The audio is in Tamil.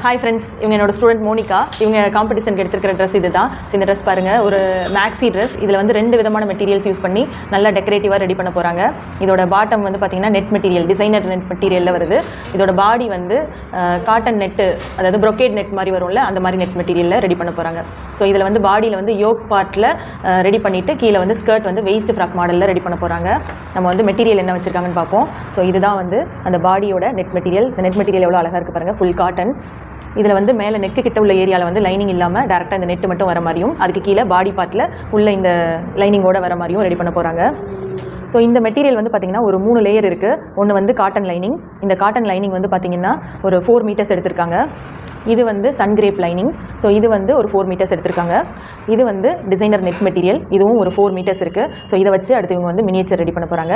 ஹாய் ஃப்ரெண்ட்ஸ், இவங்க என்னோட ஸ்டூடெண்ட் மோனிகா. இவங்க காம்படிஷனுக்கு எடுத்துருக்கிற ட்ரெஸ் இது தான். ஸோ இந்த ட்ரெஸ் பாருங்கள், ஒரு மேக்ஸி ட்ரெஸ். இதில் வந்து 2 விதமான மெட்டீரியல்ஸ் யூஸ் பண்ணி நல்லா டெக்கரேட்டிவாக ரெடி பண்ண போகிறாங்க. இதோட பாட்டம் வந்து பார்த்திங்கன்னா நெட் மெட்டீரியல், டிசைனர் நெட் மெட்டீரியலில் வருது. இதோட பாடி வந்து காட்டன் நெட்டு, அதாவது ப்ரொக்கேட் நெட் மாதிரி வரும்ல, அந்த மாதிரி நெட் மெட்டீரியலில் ரெடி பண்ண போகிறாங்க. ஸோ இதில் வந்து பாடியில் வந்து யோக் பார்ட்டில் ரெடி பண்ணிவிட்டு கீழே வந்து ஸ்கர்ட் வந்து வெயிஸ்ட் ஃப்ராக் மாடலில் ரெடி பண்ண போகிறாங்க. நம்ம வந்து மெட்டீரியல் என்ன வச்சுருக்காங்கன்னு பார்ப்போம். ஸோ இதுதான் வந்து அந்த பாடியோட நெட் மெட்டீரியல். இந்த நெட் மெட்டீரியல் எவ்வளோ அழகாக இருக்குது பாருங்கள், ஃபுல் காட்டன். இதில் வந்து மேலே நெக்கு கிட்ட உள்ள ஏரியாவில் வந்து லைனிங் இல்லாமல் டேரெக்டாக இந்த நெட்டு மட்டும் வர மாதிரியும், அதுக்கு கீழே பாடி பார்ட்டில் உள்ள இந்த லைனிங்கோடு வர மாதிரியும் ரெடி பண்ண போகிறாங்க. ஸோ இந்த மெட்டீரியல் வந்து பார்த்திங்கன்னா ஒரு 3 லேயர் இருக்குது. ஒன்று வந்து காட்டன் லைனிங். இந்த காட்டன் லைனிங் வந்து பார்த்திங்கன்னா ஒரு 4 மீட்டர்ஸ் எடுத்திருக்காங்க. இது வந்து சன்கிரேப் லைனிங். ஸோ இது வந்து ஒரு 4 மீட்டர்ஸ் எடுத்திருக்காங்க. இது வந்து டிசைனர் நெட் மெட்டீரியல். இதுவும் ஒரு 4 மீட்டர்ஸ் இருக்குது. ஸோ இதை வச்சு அடுத்து இவங்க வந்து மினியேச்சர் ரெடி பண்ண போகிறாங்க.